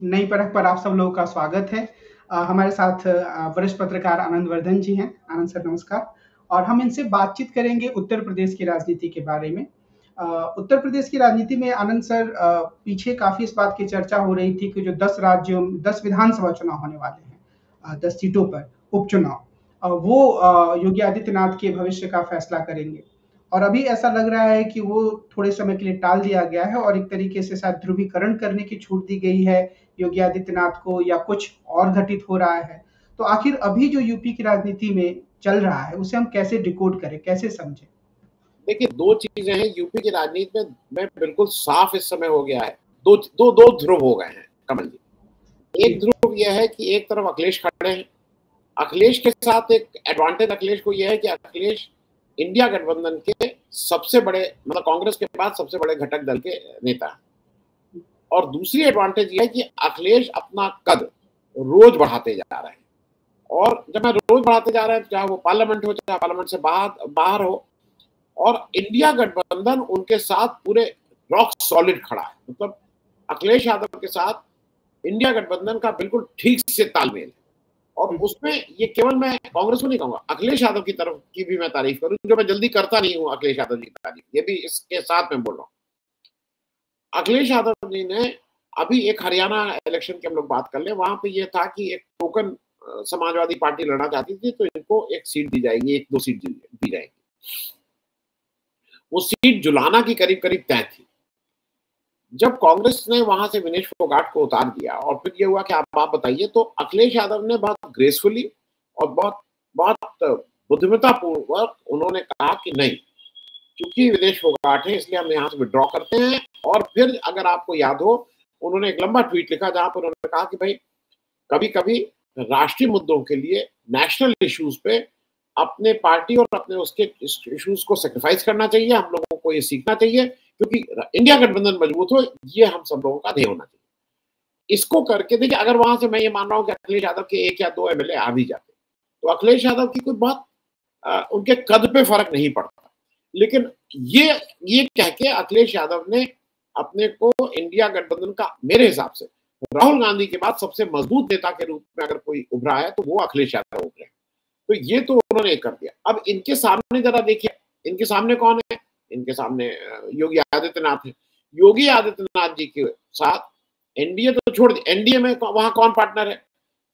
नई परख पर आप सब लोगों का स्वागत है। हमारे साथ वरिष्ठ पत्रकार आनंद वर्धन जी हैं। आनंद सर नमस्कार। और हम इनसे बातचीत करेंगे उत्तर प्रदेश की राजनीति के बारे में। उत्तर प्रदेश की राजनीति में आनंद सर, पीछे काफ़ी इस बात की चर्चा हो रही थी कि जो 10 राज्यों 10 विधानसभा चुनाव होने वाले हैं, 10 सीटों पर उपचुनाव, वो योगी आदित्यनाथ के भविष्य का फैसला करेंगे। और अभी ऐसा लग रहा है कि वो थोड़े समय के लिए टाल दिया गया है और एक तरीके से शायद ध्रुवीकरण करने की छूट दी गई है योगी आदित्यनाथ को, या कुछ और घटित हो रहा है। तो आखिर अभी जो यूपी की राजनीति में चल रहा है उसे हम कैसे डिकोड करें, कैसे समझें? देखिए, दो चीजें हैं यूपी की राजनीति में बिल्कुल साफ इस समय हो गया है। दो ध्रुव हो गए हैं कमल जी। एक ध्रुव यह है कि एक तरफ अखिलेश खड़े हैं। अखिलेश के साथ एक एडवांटेज अखिलेश को यह है कि अखिलेश इंडिया गठबंधन के सबसे बड़े, मतलब कांग्रेस के बाद सबसे बड़े घटक दल के नेता हैं। और दूसरी एडवांटेज यह है कि अखिलेश अपना कद रोज बढ़ाते जा रहे हैं। और जब मैं रोज बढ़ाते जा रहे हैं, चाहे वो पार्लियामेंट हो, चाहे पार्लियामेंट से बाहर हो, और इंडिया गठबंधन उनके साथ पूरे रॉक सॉलिड खड़ा है। मतलब अखिलेश यादव के साथ इंडिया गठबंधन का बिल्कुल ठीक से तालमेल है। और उसमें ये केवल मैं कांग्रेस को नहीं कहूंगा, अखिलेश यादव की तरफ की भी मैं तारीफ करूं, जो मैं जल्दी करता नहीं हूं अखिलेश यादव जी की तारीफ, ये भी इसके साथ में बोल रहा हूं। अखिलेश यादव जी ने अभी एक हरियाणा इलेक्शन की हम लोग बात कर ले, वहां पे ये था कि एक टोकन समाजवादी पार्टी लड़ना चाहती थी, तो इनको एक सीट दी जाएगी, एक दो सीट दी जाएगी। वो सीट जुलाना की करीब करीब तय थी। जब कांग्रेस ने वहां से विनेश फोगाट को उतार दिया और फिर ये हुआ कि आप बताइए, तो अखिलेश यादव ने बहुत ग्रेसफुली और बहुत बहुत बुद्धिमत्तापूर्वक उन्होंने कहा कि नहीं, क्योंकि विनेश फोगाट है इसलिए हम यहाँ से विड्रॉ करते हैं। और फिर अगर आपको याद हो, उन्होंने एक लंबा ट्वीट लिखा जहां पर उन्होंने कहा कि भाई, कभी कभी राष्ट्रीय मुद्दों के लिए, नेशनल इश्यूज पे अपने पार्टी और अपने उसके इश्यूज को सेक्रीफाइस करना चाहिए। हम लोगों को ये सीखना चाहिए, क्योंकि इंडिया गठबंधन मजबूत हो, ये हम सब लोगों का ध्येय होना चाहिए। इसको करके देखिए, अगर वहां से मैं ये मान रहा हूं कि अखिलेश यादव के एक या दो एमएलए आ भी जाते, तो अखिलेश यादव की कोई बहुत उनके कद पे फर्क नहीं पड़ता। लेकिन ये कह के अखिलेश यादव ने अपने को इंडिया गठबंधन का, मेरे हिसाब से राहुल गांधी के बाद सबसे मजबूत नेता के रूप में अगर कोई उभरा है तो वो अखिलेश यादव उभरे। तो ये तो उन्होंने कर दिया। अब इनके सामने जरा देखिए, इनके सामने कौन है? इनके सामने योगी आदित्यनाथ है। योगी आदित्यनाथ जी के साथ एनडीए तो छोड़ दी, एनडीए में वहां कौन पार्टनर है?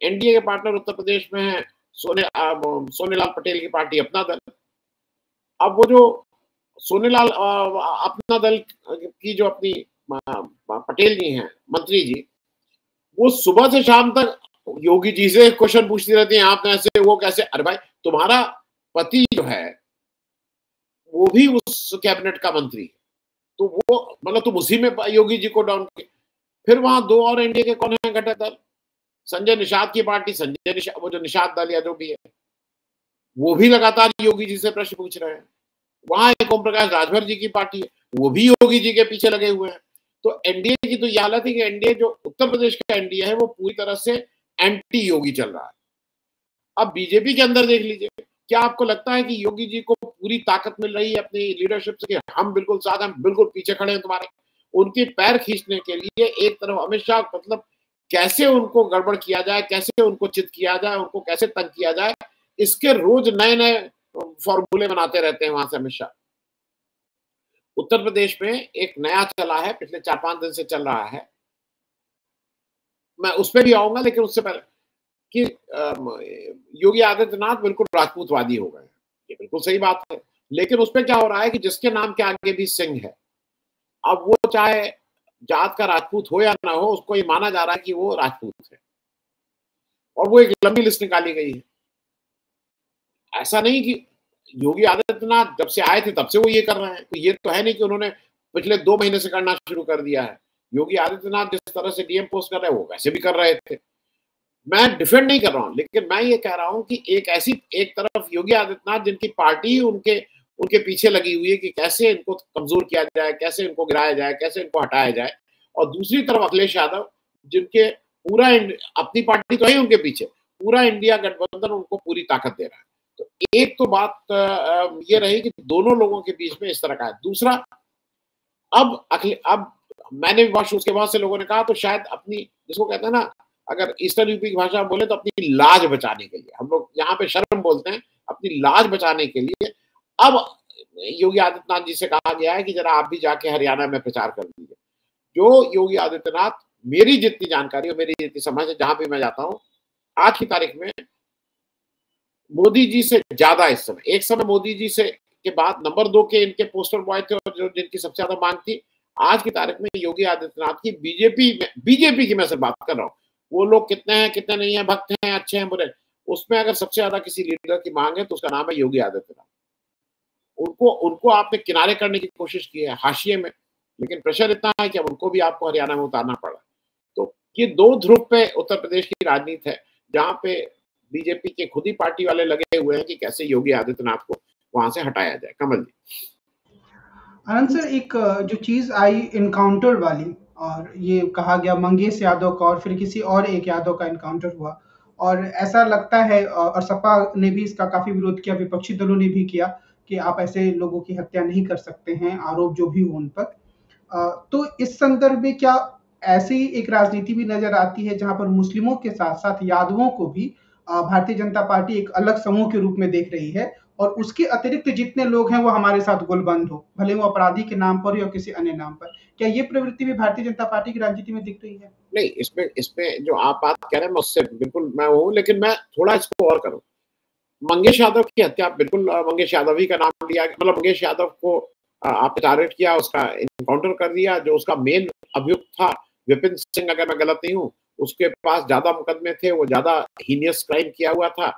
एनडीए के पार्टनर उत्तर प्रदेश में है सोनेलाल पटेल की पार्टी अपना दल। अब वो जो सोनेलाल अपना दल की जो अपनी पटेल जी हैं, मंत्री जी, वो सुबह से शाम तक योगी जी से क्वेश्चन पूछती रहती हैं, आप कैसे, वो कैसे। अरे भाई, तुम्हारा पति जो है वो भी उस कैबिनेट का मंत्री है, तो वो मतलब तुम उसी में योगी जी को डाउन किए। फिर वहां दो और एनडीए के कौन है घटक दल? संजय निषाद की पार्टी, संजय निषाद, वो जो निषाद दल या जो भी है, वो भी लगातार योगी जी से प्रश्न पूछ रहे हैं। वहां एक ओम प्रकाश राजभर जी की पार्टी है, वो भी योगी जी के पीछे लगे हुए हैं। तो एनडीए की तो यह हालत है कि एनडीए जो उत्तर प्रदेश का एनडीए है वो पूरी तरह से एंटी योगी चल रहा है। अब बीजेपी के अंदर देख लीजिए, क्या आपको लगता है कि योगी जी को पूरी ताकत मिल रही है अपनी लीडरशिप से कि हम बिल्कुल साथ हैं, बिल्कुल पीछे खड़े हैं तुम्हारे? उनके पैर खींचने के लिए एक तरफ अमित शाह, मतलब कैसे उनको गड़बड़ किया जाए, कैसे उनको चित किया जाए, उनको कैसे तंग किया जाए, इसके रोज नए नए फॉर्मूले बनाते रहते हैं वहां से अमित शाह। उत्तर प्रदेश में एक नया चला है, पिछले 4-5 दिन से चल रहा है, मैं उस पर भी आऊंगा, लेकिन उससे पहले कि योगी आदित्यनाथ बिल्कुल राजपूतवादी हो गए। ये बिल्कुल सही बात है, लेकिन उसमें क्या हो रहा है कि जिसके नाम के आगे भी सिंह है, अब वो चाहे जात का राजपूत हो या ना हो, उसको ये माना जा रहा है कि वो राजपूत है, और वो एक लंबी लिस्ट निकाली गई है। ऐसा नहीं कि योगी आदित्यनाथ जब से आए थे तब से वो ये कर रहे हैं, तो ये तो है नहीं कि उन्होंने पिछले 2 महीने से करना शुरू कर दिया है। योगी आदित्यनाथ जिस तरह से डीएम पोस्ट कर रहे हैं, वो वैसे भी कर रहे थे। मैं डिफेंड नहीं कर रहा हूं, लेकिन मैं ये कह रहा हूं कि एक तरफ योगी आदित्यनाथ जिनकी पार्टी उनके उनके पीछे लगी हुई है कि कैसे इनको कमजोर किया जाए, कैसे इनको गिराया जाए, कैसे इनको हटाया जाए, और दूसरी तरफ अखिलेश यादव जिनके पूरा अपनी पार्टी तो है उनके पीछे, पूरा इंडिया गठबंधन उनको पूरी ताकत दे रहा है। तो एक तो बात ये रही कि दोनों लोगों के बीच में इस तरह का है। दूसरा, अब मैंने भी उसके बहुत से लोगों ने कहा, तो शायद अपनी, जिसको कहते हैं ना, अगर ईस्टर्न यूपी की भाषा बोले तो अपनी लाज बचाने के लिए, हम लोग यहाँ पे शर्म बोलते हैं, अपनी लाज बचाने के लिए अब योगी आदित्यनाथ जी से कहा गया है कि जरा आप भी जाके हरियाणा में प्रचार कर दीजिए। जो योगी आदित्यनाथ, मेरी जितनी जानकारी और मेरी जितनी समझ है, जहां भी मैं जाता हूँ, आज की तारीख में मोदी जी से ज्यादा इस समय, एक समय मोदी जी से के बाद नंबर 2 के इनके पोस्टर बॉय थे और जो जिनकी सबसे ज्यादा मांग थी, आज की तारीख में योगी आदित्यनाथ की बीजेपी की मैं सिर्फ बात कर रहा हूँ, वो लोग कितने हैं कितने नहीं है, भक्त हैं अच्छे हैं बुरे, उसमें अगर सबसे ज्यादा किसी लीडर की मांग है तो उसका नाम है योगी आदित्यनाथ। उनको आपने किनारे करने की कोशिश की है हाशिए में, लेकिन प्रेशर इतना है कि अब उनको भी आपको हरियाणा में उतारना पड़ा। तो ये 2 ध्रुव पे उत्तर प्रदेश की राजनीति है, जहां पे बीजेपी के खुद ही पार्टी वाले लगे हुए हैं कि कैसे योगी आदित्यनाथ को वहां से हटाया जाए। कमल जी। आनंद सर, एक जो चीज़ आई इनकाउंटर वाली, और ये कहा गया मंगेश यादव का और फिर किसी और एक यादव का इनकाउंटर हुआ, और ऐसा लगता है, और सपा ने भी इसका काफ़ी विरोध किया, विपक्षी दलों ने भी किया कि आप ऐसे लोगों की हत्या नहीं कर सकते हैं, आरोप जो भी हो उन पर। तो इस संदर्भ में क्या ऐसी एक राजनीति भी नज़र आती है जहाँ पर मुस्लिमों के साथ-साथ यादवों को भी भारतीय जनता पार्टी एक अलग समूह के रूप में देख रही है, और उसके अतिरिक्त जितने लोग हैं वो हमारे साथ गुलबंद हो, भले वो अपराधी के नाम पर या किसी अन्य नाम पर। क्या ये प्रवृत्ति भी भारतीय जनता पार्टी की राजनीति में दिख रही है? नहीं, इसमें जो आप बात कह रहे हैं, मैं उससे बिल्कुल मैं हूँ, लेकिन मैं थोड़ा इसको और करूँ। मंगेश यादव की हत्या, बिल्कुल मंगेश यादव ही का नाम लिया, मतलब मंगेश यादव को आपने टारगेट किया, उसका इनकाउंटर कर दिया। जो उसका मेन अभियुक्त था विपिन सिंह, अगर मैं गलत नहीं हूँ, उसके पास ज्यादा मुकदमे थे, वो ज्यादा हीनियस क्राइम किया हुआ था,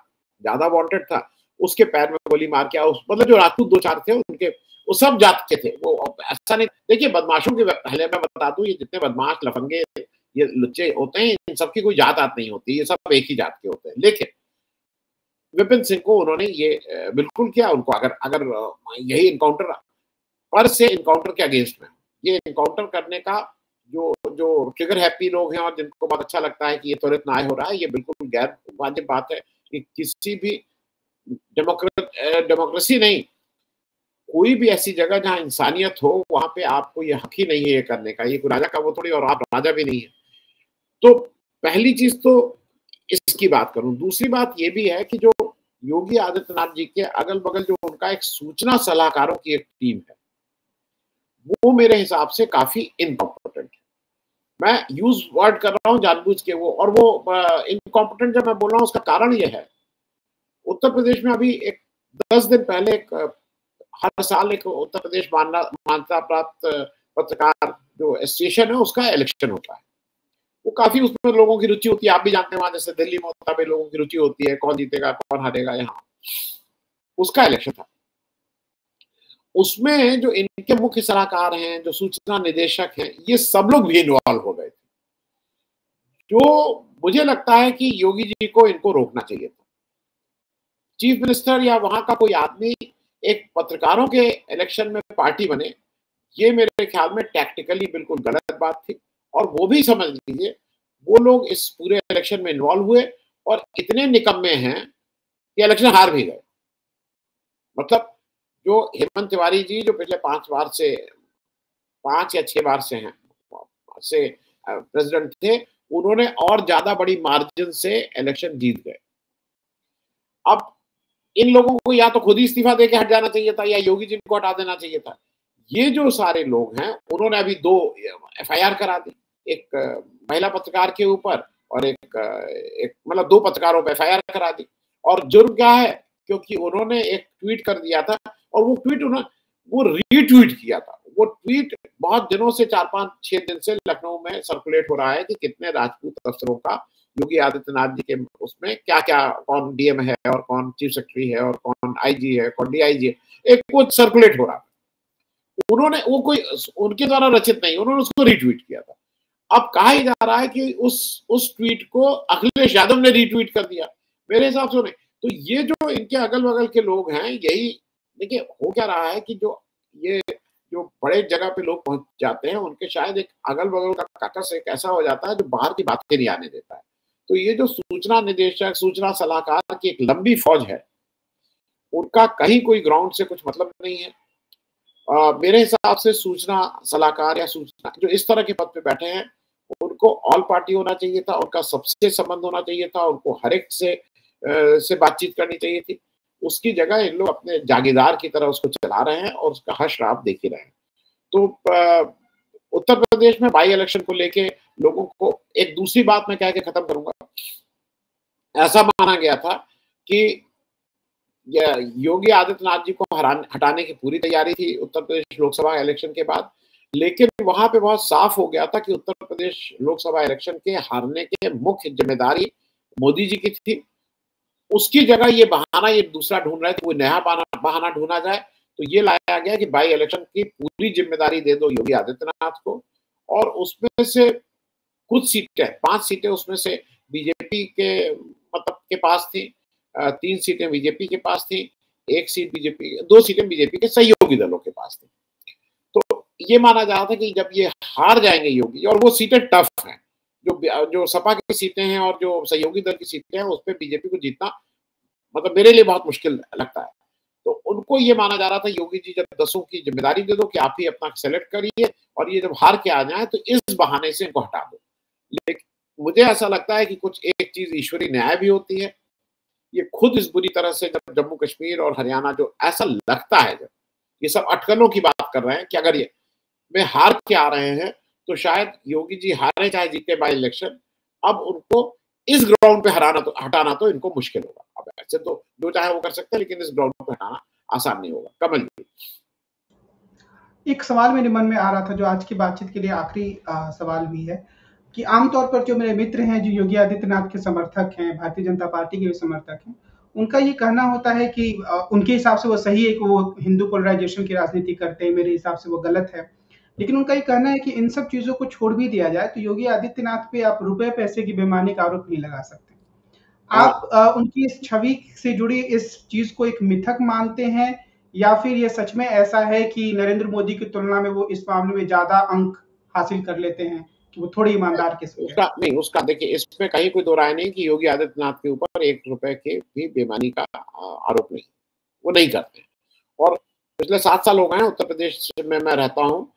ज्यादा वांटेड था, उसके पैर में गोली मार के, मतलब जो राजपूत 2-4 थे उनके, वो सब जात के थे। वो ऐसा नहीं, देखिए बदमाशों के पहले मैं बता दूं, ये जितने बदमाश लफंगे ये लुच्चे होते हैं, इन सबकी कोई जात आत नहीं होती, ये सब एक ही जात के होते हैं। लेकिन विपिन सिंह को उन्होंने ये बिल्कुल किया, उनको अगर यही इनकाउंटर पर से इनकाउंटर के अगेंस्ट में, ये इनकाउंटर करने का जो जो ट्रिगर हैप्पी लोग हैं और जिनको बहुत अच्छा लगता है कि ये त्वरित न्याय हो रहा है, ये बिल्कुल गैर वाजिब बात है कि किसी भी डेमोक्रेसी नहीं, कोई भी ऐसी जगह जहां इंसानियत हो, वहां पे आपको ये हक ही नहीं है ये करने का। ये कोई राजा का वो थोड़ी, और आप राजा भी नहीं है। तो पहली चीज तो इसकी बात करूं। दूसरी बात ये भी है कि जो योगी आदित्यनाथ जी के अगल बगल जो उनका एक सूचना सलाहकारों की एक टीम है, वो मेरे हिसाब से काफी इनकॉम्पिटेंट है। मैं यूज वर्ड कर रहा हूं जानबूझ के, वो इनकॉम्पिटेंट जब मैं बोल रहा हूं उसका कारण ये है, उत्तर प्रदेश में अभी एक 10 दिन पहले हर साल एक उत्तर प्रदेश मान्यता प्राप्त पत्रकार जो एसोसिएशन है उसका इलेक्शन होता है। वो काफी उसमें लोगों की रुचि होती है, आप भी जानते हैं, वहां जैसे दिल्ली में होता है, लोगों की रुचि होती है कौन जीतेगा कौन हारेगा। यहाँ उसका इलेक्शन था, उसमें जो इनके मुख्य सलाहकार हैं, जो सूचना निदेशक हैं, ये सब लोग भी इन्वॉल्व हो गए थे। जो मुझे लगता है कि योगी जी को इनको रोकना चाहिए था। चीफ मिनिस्टर या वहां का कोई आदमी एक पत्रकारों के इलेक्शन में पार्टी बने, ये मेरे ख्याल में टैक्टिकली बिल्कुल गलत बात थी। और वो भी समझ लीजिए, वो लोग इस पूरे इलेक्शन में इन्वॉल्व हुए और इतने निकम्मे हैं कि इलेक्शन हार भी गए। मतलब जो हेमंत तिवारी जी, जो पिछले 5 या 6 बार से हैं से प्रेसिडेंट थे, उन्होंने और ज्यादा बड़ी मार्जिन से इलेक्शन जीत गए। अब इन लोगों को या तो खुद ही इस्तीफा देके हट जाना चाहिए था या योगी जी को हटा देना चाहिए था। ये जो सारे लोग हैं, उन्होंने अभी 2 एफआईआर करा दी, एक महिला पत्रकार के ऊपर और एक मतलब 2 पत्रकारों पर एफआईआर करा दी। और जुर्म क्या है, क्योंकि उन्होंने एक ट्वीट कर दिया था और वो ट्वीट वो रीट्वीट किया था। वो ट्वीट बहुत दिनों से 4-5-6 दिन से लखनऊ में सर्कुलेट हो रहा है कि कितने राजपूत अफसरों का योगी आदित्यनाथ जी के उसमें क्या क्या, कौन डीएम है और कौन चीफ सेक्रेटरी है और कौन आईजी है कौन डीआईजी है, एक कुछ सर्कुलेट हो रहा है। उन्होंने वो कोई उनके द्वारा रचित नहीं, उन्होंने उसको रीट्वीट किया था। अब कहा जा रहा है कि उस ट्वीट को अखिलेश यादव ने रीट्वीट कर दिया। मेरे हिसाब से नहीं। तो ये जो इनके अगल बगल के लोग हैं, यही देखिए हो क्या रहा है कि जो बड़े जगह पे लोग पहुंच जाते हैं, उनके शायद एक अगल बगल का काकस एक ऐसा हो जाता है जो बाहर की बातें नहीं आने देता है। तो ये जो सूचना निदेशक, सूचना सलाहकार की एक लंबी फौज है, उनका कहीं कोई ग्राउंड से कुछ मतलब नहीं है। मेरे हिसाब से सूचना सलाहकार या सूचना जो इस तरह के पद पे बैठे हैं, उनको ऑल पार्टी होना चाहिए था, उनका सबसे संबंध होना चाहिए था, उनको हर एक से बातचीत करनी चाहिए थी। उसकी जगह इन लोग अपने जागीरदार की तरह उसको चला रहे हैं और उसका हर्ष आप देख ही रहे हैं। तो उत्तर प्रदेश में बाई इलेक्शन को लेके लोगों को एक दूसरी बात मैं कह के खत्म करूंगा। ऐसा माना गया था कि योगी आदित्यनाथ जी को हटाने की पूरी तैयारी थी उत्तर प्रदेश लोकसभा इलेक्शन के बाद, लेकिन वहां पे बहुत साफ हो गया था कि उत्तर प्रदेश लोकसभा इलेक्शन के हारने के मुख्य जिम्मेदारी मोदी जी की थी। उसकी जगह ये बहाना ये दूसरा ढूंढ रहे थे, कोई नया बहाना ढूंढा जाए, तो ये लाया गया कि बाई इलेक्शन की पूरी जिम्मेदारी दे दो योगी आदित्यनाथ को। और उसमें से कुछ सीटें, 5 सीटें उसमें से बीजेपी के मतलब के पास थी, 3 सीटें बीजेपी के पास थी, 1 सीट बीजेपी, 2 सीटें बीजेपी के सहयोगी दलों के पास थी। तो ये माना जा रहा था कि जब ये हार जाएंगे योगी, और वो सीटें टफ हैं, जो सपा की सीटें हैं और जो सहयोगी दल की सीटें हैं, उस पर बीजेपी को जीतना मतलब मेरे लिए बहुत मुश्किल लगता है। तो उनको ये माना जा रहा था योगी जी जब 10 की जिम्मेदारी दे दो कि आप ही अपना सेलेक्ट करिए, और ये जब हार के आ जाए तो इस बहाने से इनको हटा दो। लेकिन मुझे ऐसा लगता है कि कुछ एक चीज ईश्वरी न्याय भी होती है। ये खुद इस बुरी तरह से जब जम्मू कश्मीर और हरियाणा, जो ऐसा लगता है जब ये सब अटकलों की बात कर रहे हैं कि अगर ये में हार के आ रहे हैं तो शायद योगी जी हारे चाहे जीते बाई इलेक्शन, अब उनको इस ग्राउंड पे हटाना तो इनको मुश्किल होगा। अब ऐसे तो जो चाहे वो कर सकते हैं, लेकिन इस ग्राउंड पे हटाना आसान नहीं होगा। कमल जी, एक सवाल मेरे मन में आ रहा था जो आज की बातचीत के लिए आखिरी सवाल भी है कि आमतौर पर जो मेरे मित्र हैं जो योगी आदित्यनाथ के समर्थक हैं, भारतीय जनता पार्टी के भी समर्थक हैं, उनका ये कहना होता है कि उनके हिसाब से वो सही है कि वो हिंदू पोलराइजेशन की राजनीति करते हैं, मेरे हिसाब से वो गलत है। लेकिन उनका ये कहना है कि इन सब चीजों को छोड़ भी दिया जाए तो योगी आदित्यनाथ पे आप रुपए पैसे की बेईमानी का आरोप नहीं लगा सकते। आप उनकी इस छवि से जुड़ी इस चीज को एक मिथक मानते हैं, या फिर ये सच में ऐसा है कि नरेंद्र मोदी की तुलना में वो इस मामले में ज्यादा अंक हासिल कर लेते हैं, कि वो थोड़े ईमानदार किस्म के? उसका देखिए, इसमें कहीं कोई दो राय नहीं कि योगी आदित्यनाथ के ऊपर 1 रुपए के भी बेईमानी का आरोप नहीं, वो नहीं करते। और पिछले 7 साल हो गए हैं उत्तर प्रदेश में मैं रहता हूँ,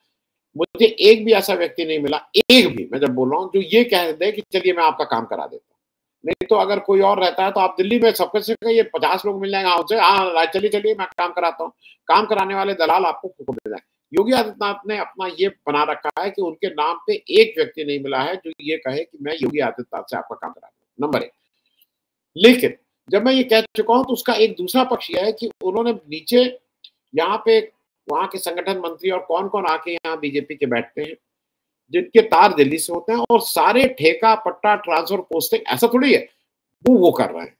मुझे एक भी ऐसा व्यक्ति नहीं मिला, एक भी, मैं जब बोल रहा हूँ, जो ये कह दे कि चलिए मैं आपका काम करा देता हूँ। नहीं तो अगर कोई और रहता है तो आप दिल्ली में सबके से कहिए, 50 लोग मिल जाएंगे आपसे, हाँ चलिए चलिए मैं काम कराता हूँ। काम कराने वाले दलाल आपको मिल जाए। योगी आदित्यनाथ ने अपना ये बना रखा है कि उनके नाम पे एक व्यक्ति नहीं मिला है जो ये कहे कि मैं योगी आदित्यनाथ से आपका काम करा दूं, नंबर 1। लेकिन जब मैं ये कह चुका हूं तो उसका एक दूसरा पक्ष यह है कि उन्होंने नीचे यहाँ पे वहां के संगठन मंत्री और कौन कौन आके यहाँ बीजेपी के बैठते हैं, जिनके तार दिल्ली से होते हैं, और सारे ठेका पट्टा ट्रांसफर पोस्टिंग ऐसा थोड़ी है वो कर रहे हैं।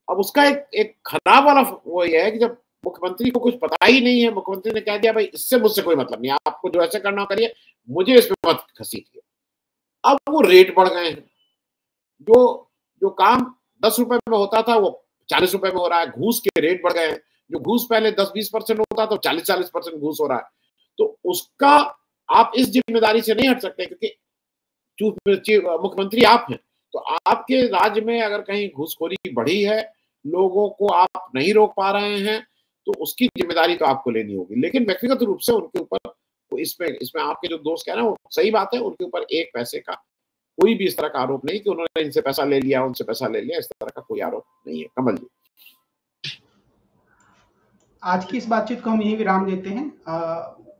अब उसका एक खराब वाला वो ये है कि जब मुख्यमंत्री को कुछ पता ही नहीं है, मुख्यमंत्री ने कह दिया भाई इससे मुझसे कोई मतलब नहीं, आपको जो ऐसे करना करिए, मुझे इसमें मत घसीटिए। अब वो रेट बढ़ गए हैं, जो जो काम 10 रुपए में होता था वो 40 रुपए में हो रहा है, घूस के रेट बढ़ गए हैं। जो घूस पहले 10-20% होता था, 40-40% घूस हो रहा है। तो उसका आप इस जिम्मेदारी से नहीं हट सकते, क्योंकि मुख्यमंत्री आप हैं। तो आपके राज्य में अगर कहीं घूसखोरी बढ़ी है, लोगों को आप नहीं रोक पा रहे हैं, तो उसकी जिम्मेदारी तो आपको लेनी होगी। लेकिन व्यक्तिगत रूप से उनके ऊपर इसमें आपके जो दोस्त कह रहे हैं वो सही बात है, उनके ऊपर एक पैसे का कोई भी इस तरह का आरोप नहीं कि उन्होंने इनसे पैसा ले लिया, उनसे पैसा ले लिया, इस तरह का कोई आरोप नहीं है। कमल जी, आज की इस बातचीत को हम यही विराम देते हैं।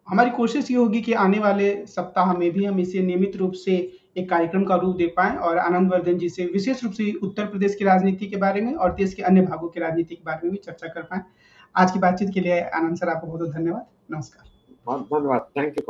हमारी कोशिश ये होगी कि आने वाले सप्ताह में भी हम इसे नियमित रूप से एक कार्यक्रम का रूप दे पाएं और आनंद वर्धन जी से विशेष रूप से उत्तर प्रदेश की राजनीति के बारे में और देश के अन्य भागों की राजनीति के बारे में भी चर्चा कर पाएं। आज की बातचीत के लिए आनंद सर आपको बहुत बहुत धन्यवाद। नमस्कार। बहुत धन्यवाद। Thank you.